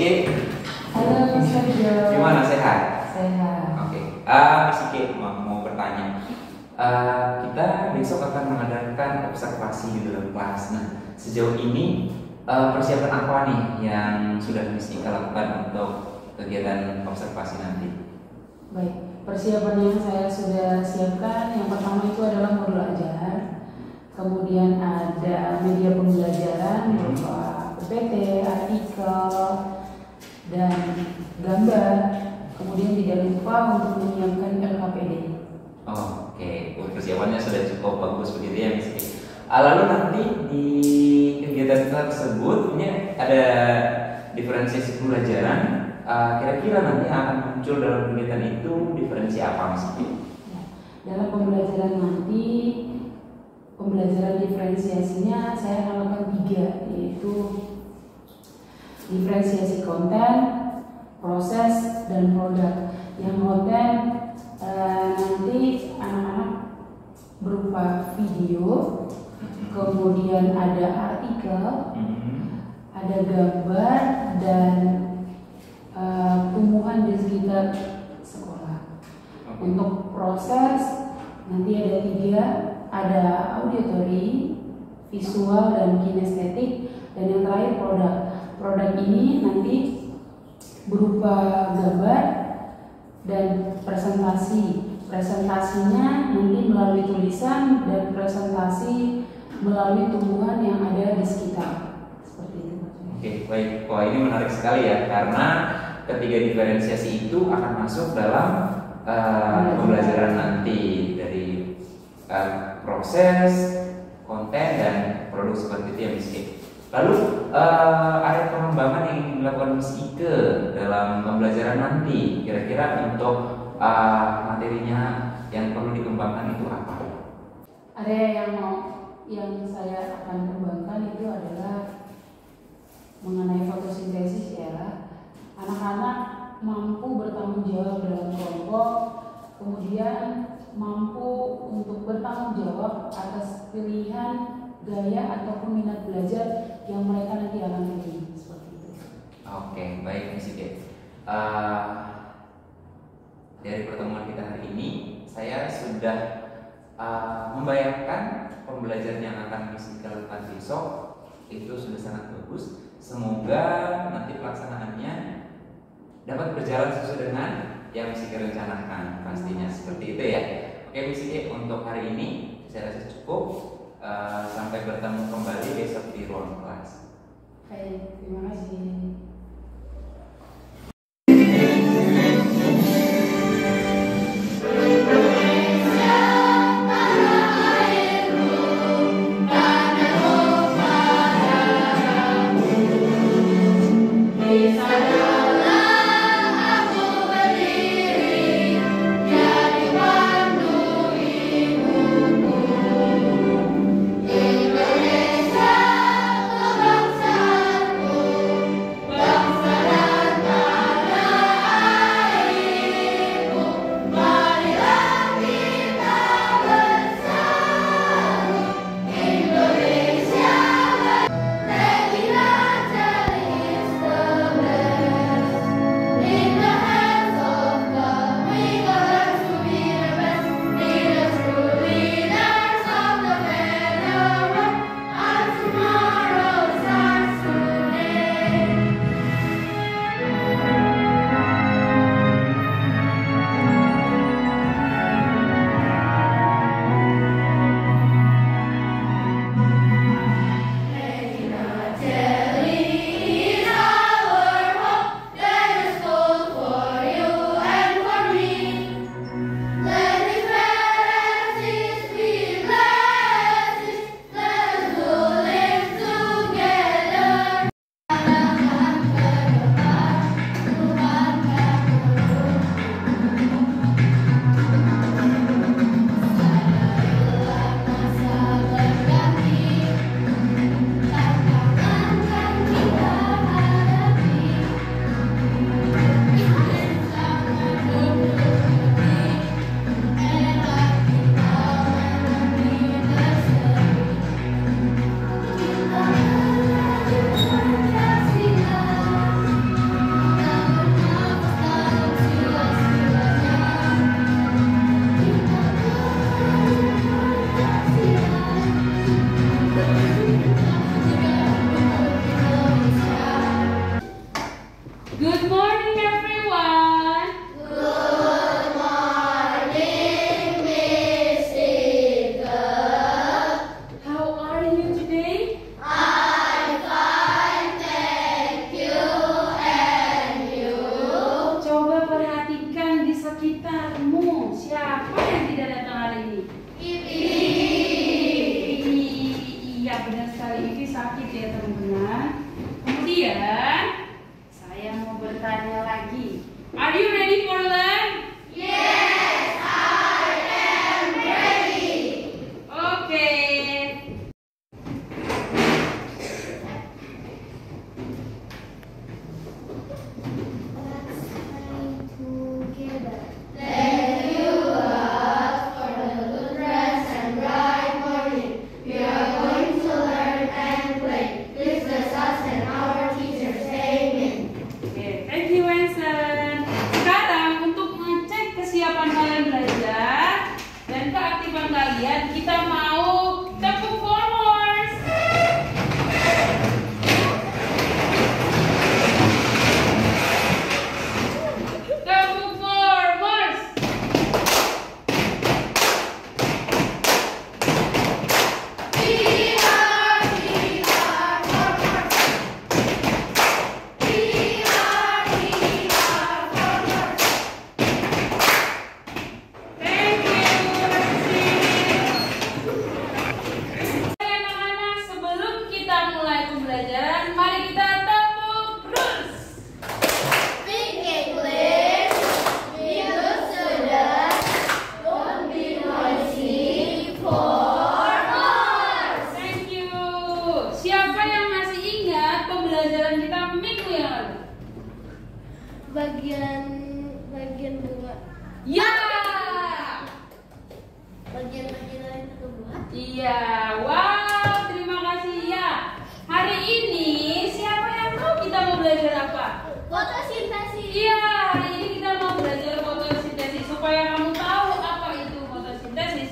Sike. Halo Mas Sergio. Gimana, sehat? Sehat. Oke. Sike mau bertanya. Kita besok akan mengadakan observasi di dalam kelas. Nah, sejauh ini persiapan apa nih yang sudah Sike lakukan untuk kegiatan observasi nanti? Baik, persiapan yang saya sudah siapkan yang pertama itu adalah modul ajar. Kemudian ada media pembelajaran berupa PPT, artikel, dan gambar. Kemudian tidak lupa untuk menyiapkan LKPD. Oke, persiapannya sudah cukup bagus begitu ya, Miss. Lalu nanti di kegiatan tersebut ini ada diferensiasi pembelajaran. Kira-kira nanti akan muncul dalam kegiatan itu diferensi apa, Miss? Ya, dalam pembelajaran nanti, pembelajaran diferensiasinya saya akan lakukan 3, yaitu diferensiasi konten, proses, dan produk. Yang konten nanti anak-anak berupa video, kemudian ada artikel, ada gambar, dan tumbuhan di sekitar sekolah. Untuk proses nanti ada 3, ada auditory, visual, dan kinestetik, dan yang terakhir produk. Produk ini nanti berupa gambar dan presentasi. Presentasinya nanti melalui tulisan dan presentasi melalui tumbuhan yang ada di sekitar. Seperti itu. Oke, baik. Wah, ini menarik sekali ya, karena ketiga diferensiasi itu akan masuk dalam pembelajaran nanti dari proses, konten, dan produk seperti itu ya, Miss Ike. Lalu ada pengembangan yang ingin dilakukan Miss Ike dalam pembelajaran nanti. Kira-kira untuk materinya yang perlu dikembangkan itu apa? Area yang saya akan kembangkan itu adalah mengenai fotosintesis ya. Anak-anak mampu bertanggung jawab dalam kelompok, kemudian mampu untuk bertanggung jawab atas pilihan gaya ataupun minat belajar yang mereka nanti akan pilih, seperti itu. Oke, baik Miss Ike. Dari pertemuan kita hari ini, saya sudah membayangkan pembelajaran yang akan Miss Ike lakukan besok itu sudah sangat bagus. Semoga nanti pelaksanaannya dapat berjalan sesuai dengan yang Miss Ike rencanakan, pastinya seperti itu ya. Oke Miss Ike, untuk hari ini saya rasa cukup. Sampai bertemu kembali besok di ruang kelas. Baik, terima kasih. bagian bunga. Ya. Bagian-bagian itu tumbuhan. Iya. Wow, terima kasih ya. Hari ini siapa yang tahu kita mau belajar apa? Fotosintesis. Iya, hari ini kita mau belajar fotosintesis. Supaya kamu tahu apa itu fotosintesis,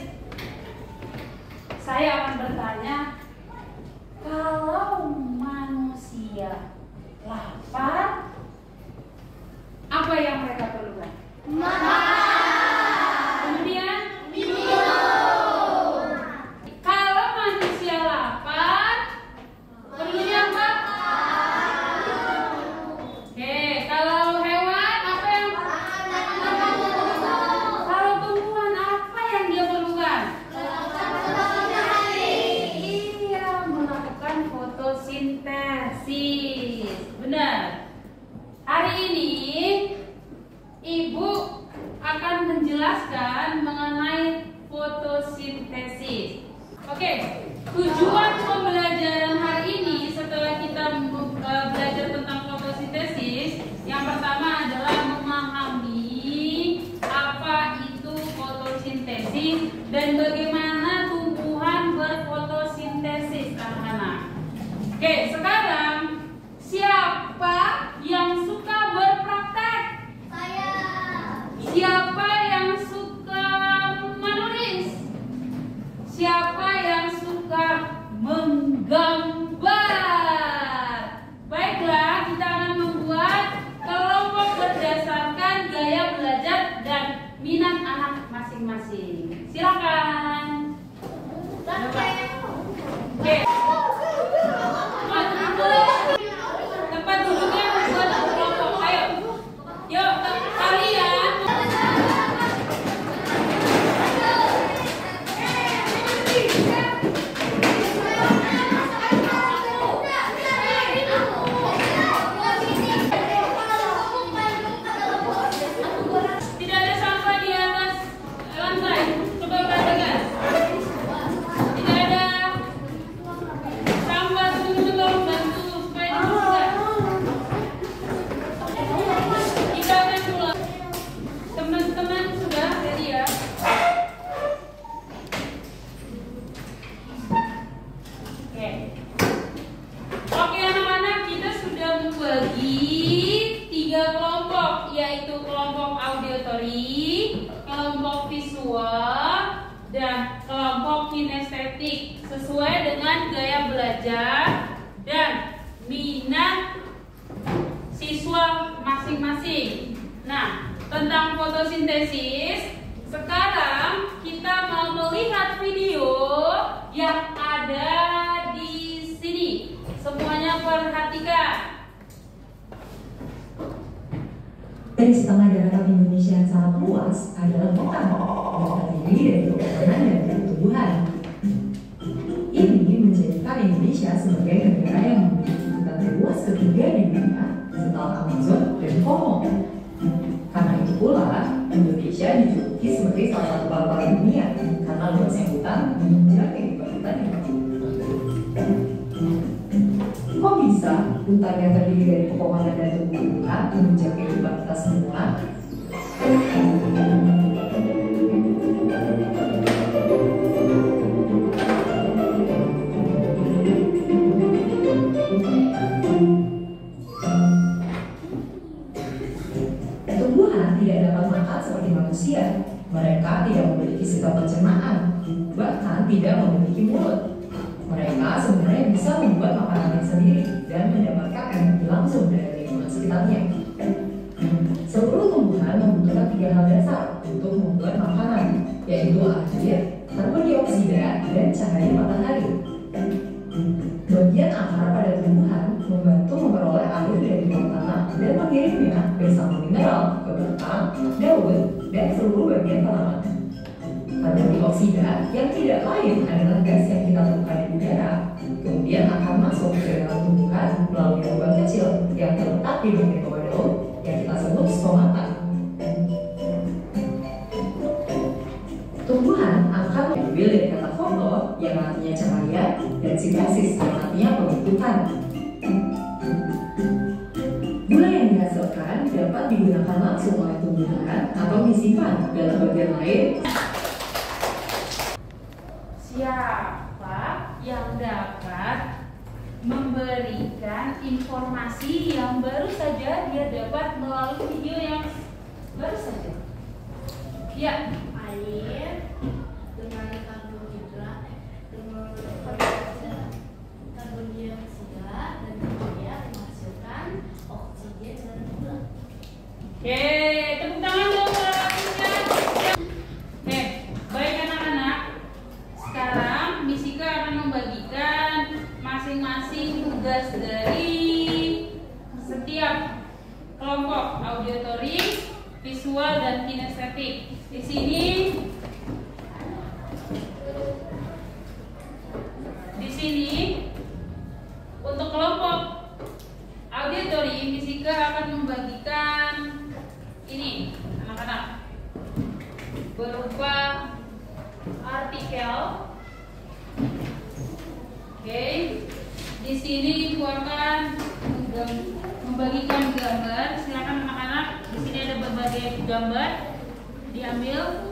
saya akan bertanya, kalau manusia lapar, apa yang mereka perlukan? Kemudian Minum. kalau manusia lapar, perlunya apa? Oke, kalau hewan apa yang? Kalau tumbuhan apa yang dia perlukan? Iya, melakukan fotosintesis. Benar. Hari ini Ibu akan menjelaskan mengenai fotosintesis. Oke, tujuan pembelajaran hari ini setelah kita belajar tentang fotosintesis, yang pertama adalah memahami apa itu fotosintesis dan bagaimana tumbuhan berfotosintesis, anak-anak. Oke, sekarang siapa yang suka berpraktek? Saya. Siapa yang suka menulis? Siapa yang suka menggambar? Baiklah, kita akan membuat kelompok berdasarkan gaya belajar dan minat anak masing-masing. Silakan. Oke. Tempat duduknya buat kelompok. Ayo. Yuk, kalian. Tidak ada sampah di atas lantai. Coba perhatikan. Tidak ada sampah. Teman-teman tolong bantu supaya dibersihkan. Kita akan mulai. Teman-teman sudah ready ya? Oke. Oke anak-anak, kita sudah membagi 3 kelompok, yaitu kelompok auditory, kelompok visual, dan kelompok kinestetik sesuai dengan gaya belajar dan minat siswa masing-masing. Nah, tentang fotosintesis, sekarang kita mau melihat video yang ada di sini. Semuanya perhatikan. Dari setengah daratan Indonesia yang sangat luas adalah hutan yang terdiri dari pepohonan dan tumbuhan. Ini menjadikan Indonesia sebagai negara yang memiliki hutan terluas ketiga di dunia setelah Amazon dan Kongo. Karena itu pula, Indonesia dijuluki sebagai salah satu paru-paru dunia karena luasnya hutan menjaga hutan yang kok bisa hutan yang terdiri dari pepohonan dan tumbuhan menjaga kehidupan kita semua? Tumbuhan tidak dapat makan seperti manusia. Mereka tidak memiliki sistem pencernaan, bahkan tidak memiliki mulut. Mereka sebenarnya bisa membuat makanannya sendiri dan mendapatkan energi langsung dari lingkungan sekitarnya. Seluruh tumbuhan membutuhkan 3 hal dasar untuk membuat makanan, yaitu air, karbon dioksida, dan cahaya matahari. Bagian akar pada tumbuhan membantu memperoleh air dari bawah tanah dan mengirimnya bersama mineral ke batang, daun, dan seluruh bagian tanaman. Karbon dioksida yang tidak lain adalah gas yang kita temukan di udara, kemudian akan masuk ke dalam tumbuhan melalui lubang kecil yang terletak di bagian bawah daun yang kita sebut stomata. Tumbuhan akan diambil dari kata foto yang artinya cahaya dan sintesis yang artinya pembentukan. Gula yang dihasilkan dapat mengumpulkan atau menyimpan dalam bagian lain. Siapa yang dapat memberikan informasi yang baru saja dia dapat melalui video yang baru saja? Ya, Air dengan karbohidrat dengan karbon dioksida dan kemudian menghasilkan oksigen dan gula. oke, tepuk tangan dong waktunya. Oke, baik anak-anak. Sekarang Miss Ika akan membagikan masing-masing tugas dari setiap kelompok auditory, visual, dan kinestetik. Di sini untuk kelompok auditory, Miss Ika akan membagikan ini anak-anak berupa artikel. Oke, di sini Ibu akan membagikan gambar. Silakan anak-anak, di sini ada berbagai gambar, diambil.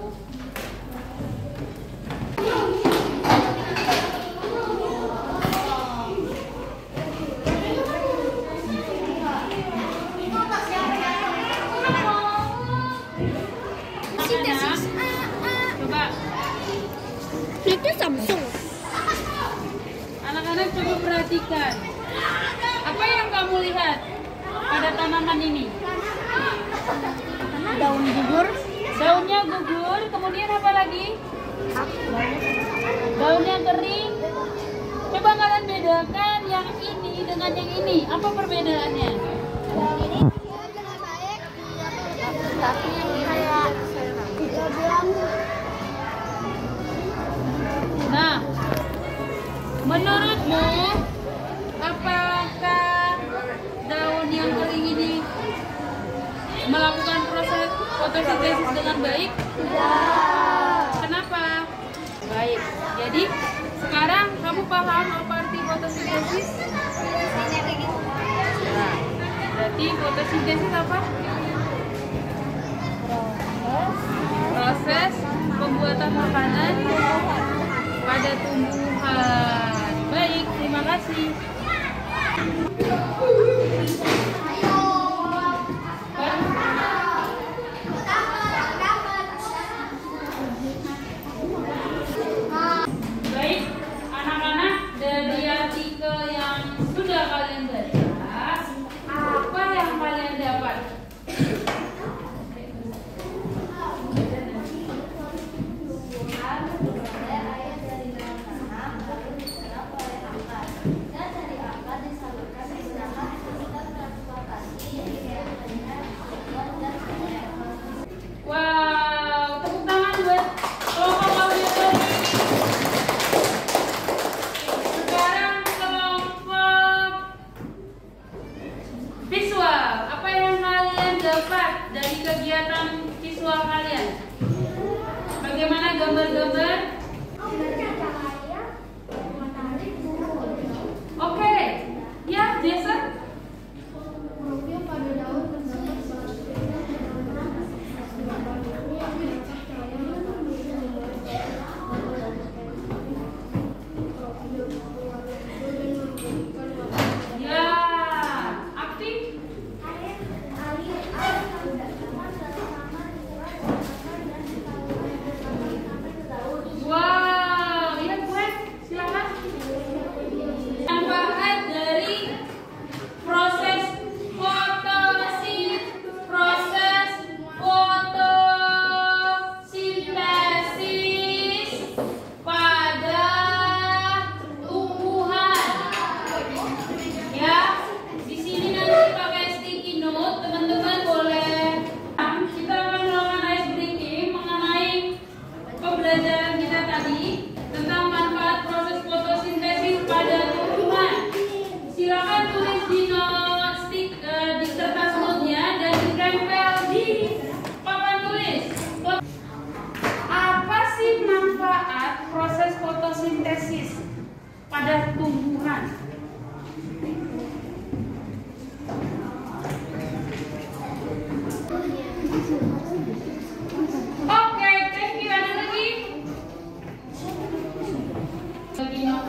Coba Itu Samsung. anak-anak coba perhatikan. Apa yang kamu lihat pada tanaman ini? Daun gugur. Daunnya gugur, kemudian apa lagi? Daunnya kering. Coba kalian bedakan yang ini dengan yang ini. Apa perbedaannya? Ini dengan baik, tapi kayak tidak bilang. Nah, menurutmu apakah daun yang kering ini melakukan proses fotosintesis dengan baik? Tidak. Kenapa? Baik. Jadi sekarang kamu paham apa arti fotosintesis? Nah, berarti fotosintesis apa? Proses pembuatan makanan pada tumbuhan. Baik, terima kasih. Baik, anak-anak, dari artikel yang sudah kalian baca, apa yang kalian dapat? Wow, tepuk tangan buat kelompok auditory. Sekarang kelompok visual. Apa yang kalian dapat dari kegiatan visual kalian? Bagaimana gambar-gambar?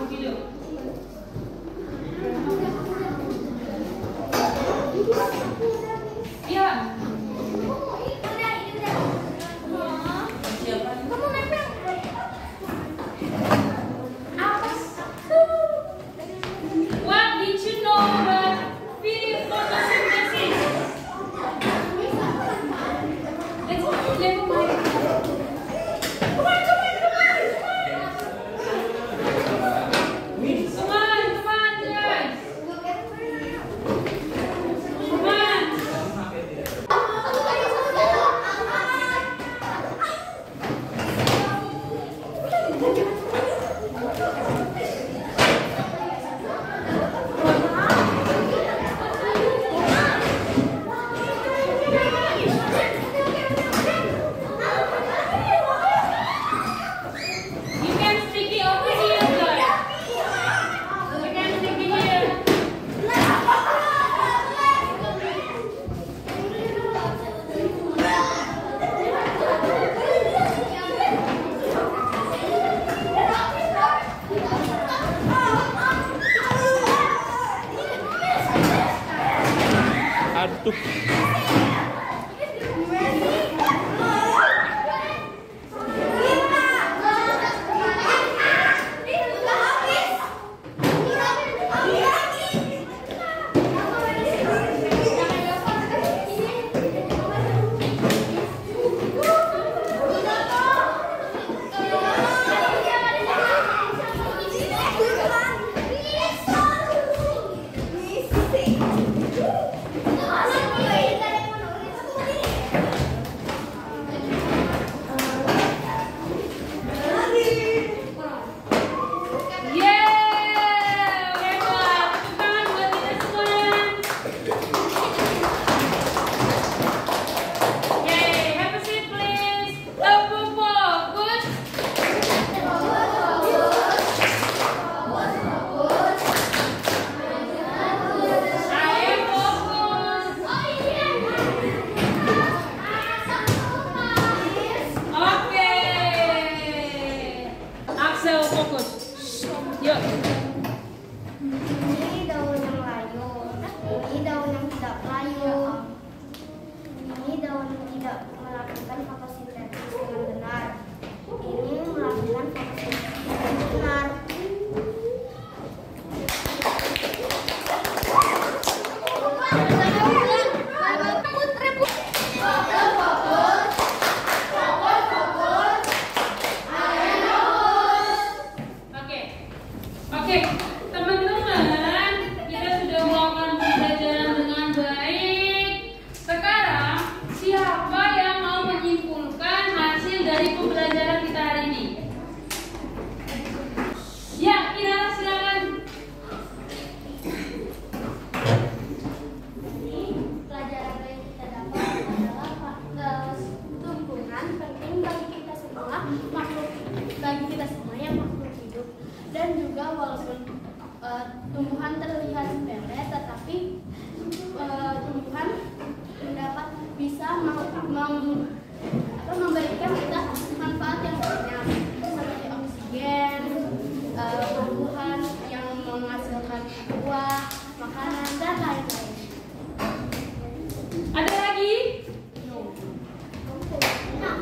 makhluk hidup? Ya. What did you know about photosynthesis? Let's play. Tumbuhan terlihat sepele, tetapi tumbuhan bisa memberikan kita manfaat yang banyak seperti oksigen, tumbuhan yang menghasilkan buah, makanan, dan lain-lain. Ada lagi? Nah,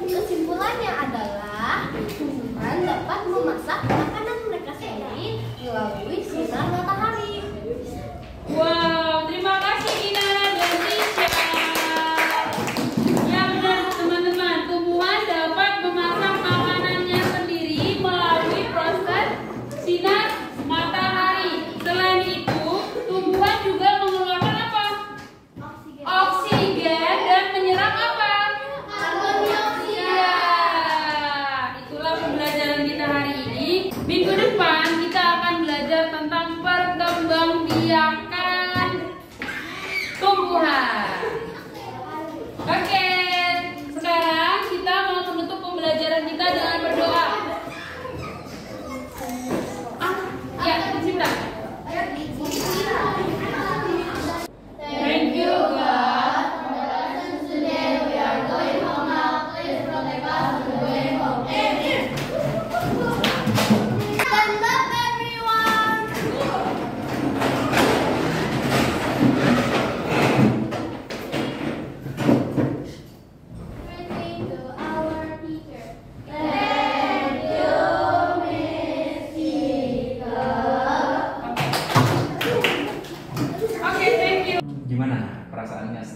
kesimpulannya adalah tumbuhan dapat memasak makanan mereka sendiri melalui sinar matahari. Wow, terima kasih Ina dan Tisha. Ya benar teman-teman, tumbuhan dapat memasak makanan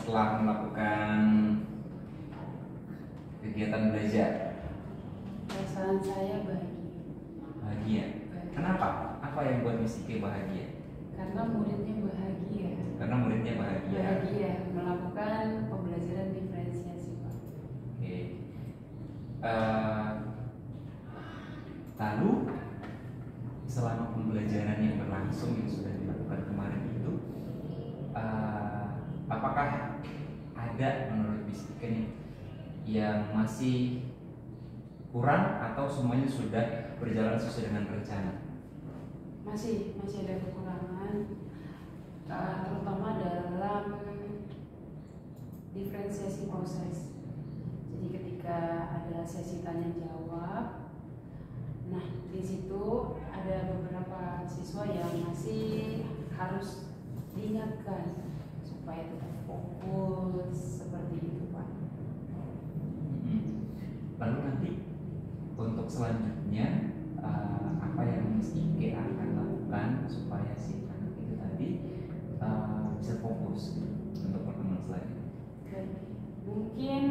setelah melakukan kegiatan belajar? Perasaan saya Bahagia. Kenapa? Apa yang buat Miss Ike bahagia? karena muridnya bahagia. Karena muridnya bahagia. Bahagia melakukan pembelajaran diferensiasi, Pak. Oke. Lalu selama pembelajaran yang berlangsung yang sudah dilakukan kemarin itu, apakah ada menurut Miss Ike nih yang masih kurang atau semuanya sudah berjalan sesuai dengan rencana? Masih ada kekurangan, terutama dalam diferensiasi proses. Jadi ketika ada sesi tanya jawab, nah di situ ada beberapa siswa yang masih harus diingatkan supaya tetap fokus seperti itu, Pak. Lalu nanti untuk selanjutnya apa yang Miss Ike akan lakukan supaya si anak itu tadi bisa fokus untuk pertemuan selanjutnya? Mungkin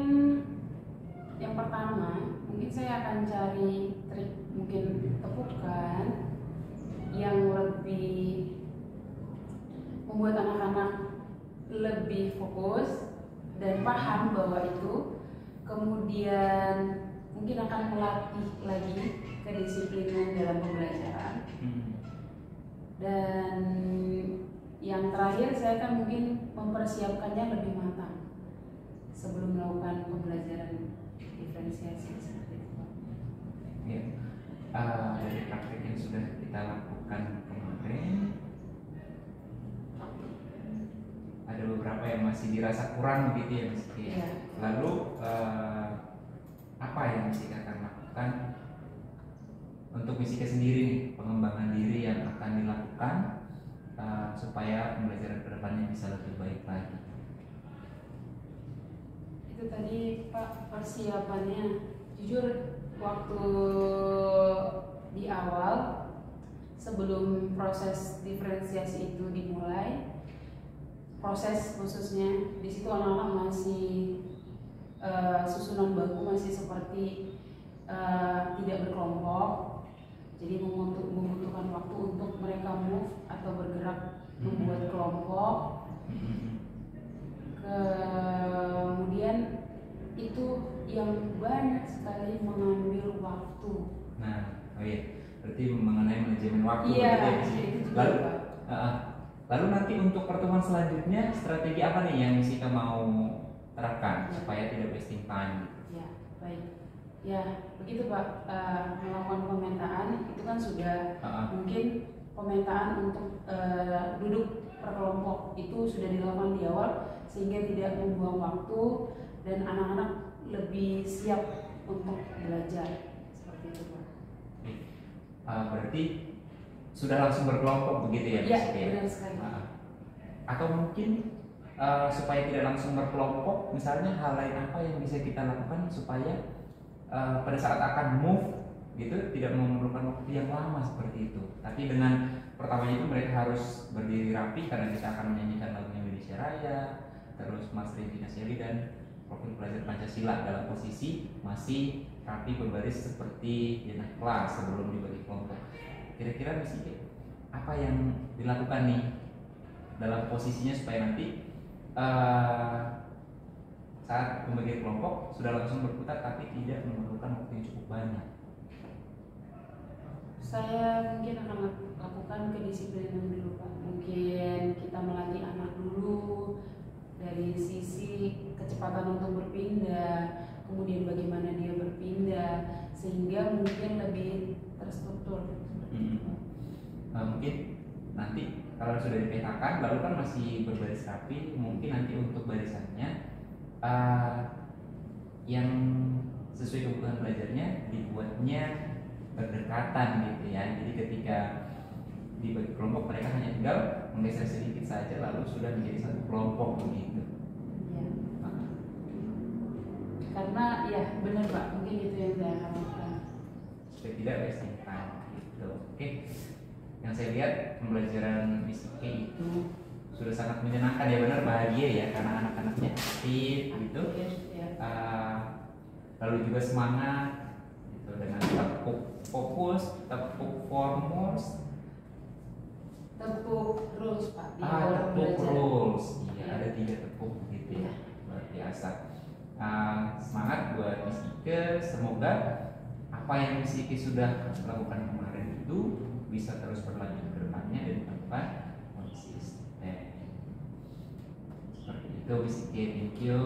yang pertama, mungkin saya akan cari trik, mungkin tepukan yang lebih membuat anak-anak lebih fokus dan paham bahwa itu, kemudian mungkin akan melatih lagi kedisiplinan dalam pembelajaran. Dan yang terakhir, saya akan mungkin mempersiapkannya lebih matang sebelum melakukan pembelajaran diferensiasi seperti itu. Ya, dari praktek yang sudah kita lakukan kemarin, ada beberapa yang masih dirasa kurang begitu ya Miss Ike. Ya. Lalu apa yang Miss Ike akan lakukan untuk Miss Ike sendiri nih, pengembangan diri yang akan dilakukan supaya pembelajaran kedepannya bisa lebih baik lagi? Itu tadi Pak, persiapannya jujur waktu di awal sebelum proses diferensiasi itu dimulai, proses khususnya di situ anak-anak masih susunan baku masih seperti tidak berkelompok, jadi membutuhkan waktu untuk mereka move atau bergerak membuat kelompok. Kemudian itu yang banyak sekali mengambil waktu. Nah, oh iya, berarti mengenai manajemen waktu. Iya, berarti ya, Miss Ike. itu juga, Lalu, Pak. lalu nanti untuk pertemuan selanjutnya strategi apa nih yang Miss Ike mau terapkan supaya tidak wasting time? Ya, baik. Ya, begitu Pak. Melakukan pemetaan itu kan sudah mungkin pemetaan untuk duduk per kelompok itu sudah dilakukan di awal sehingga tidak membuang waktu dan anak-anak lebih siap untuk belajar seperti itu Pak. Berarti sudah langsung berkelompok begitu ya Miss Iya, Ike? benar sekali. Atau mungkin supaya tidak langsung berkelompok, misalnya hal lain apa yang bisa kita lakukan supaya pada saat akan move gitu tidak memerlukan waktu yang lama seperti itu. Tapi dengan pertamanya itu mereka harus berdiri rapi karena kita akan menyanyikan lagunya Indonesia Raya, terus Mas Rindy Nasyari dan Profil Pelajar Pancasila dalam posisi masih rapi berbaris seperti di naik kelas sebelum dibagi kelompok. Kira-kira Miss Ike apa yang dilakukan nih dalam posisinya supaya nanti saat pembagian kelompok sudah langsung berputar tapi tidak memerlukan waktu yang cukup banyak? Saya mungkin akan lakukan kedisiplinan dulu Pak. Mungkin kita melatih anak dulu dari sisi kecepatan untuk berpindah, kemudian bagaimana dia berpindah sehingga mungkin lebih terstruktur. Mungkin nanti kalau sudah dipetakan lalu kan masih berbaris rapi, mungkin nanti untuk barisannya yang sesuai kebutuhan belajarnya dibuatnya berdekatan gitu ya. Jadi ketika dibagi kelompok mereka hanya tinggal menggeser sedikit saja lalu sudah menjadi satu kelompok begitu. Ya. Karena ya benar Pak, mungkin itu yang saya akan lakukan. Supaya tidak wasting time gitu. Oke. Yang saya lihat pembelajaran Miss Ike itu sudah sangat menyenangkan ya, benar, bahagia ya karena anak-anaknya aktif gitu. Lalu juga semangat gitu, dengan tepuk fokus, tepuk foremost, Tepuk rules Pak. tepuk rules. Iya, ada 3 tepuk gitu ya, luar biasa. Semangat buat Miss Ike, semoga apa yang Miss Ike sudah lakukan kemarin itu bisa terus berlanjut ke depannya dan teman-teman konsisten. Seperti itu Miss Ike, thank you.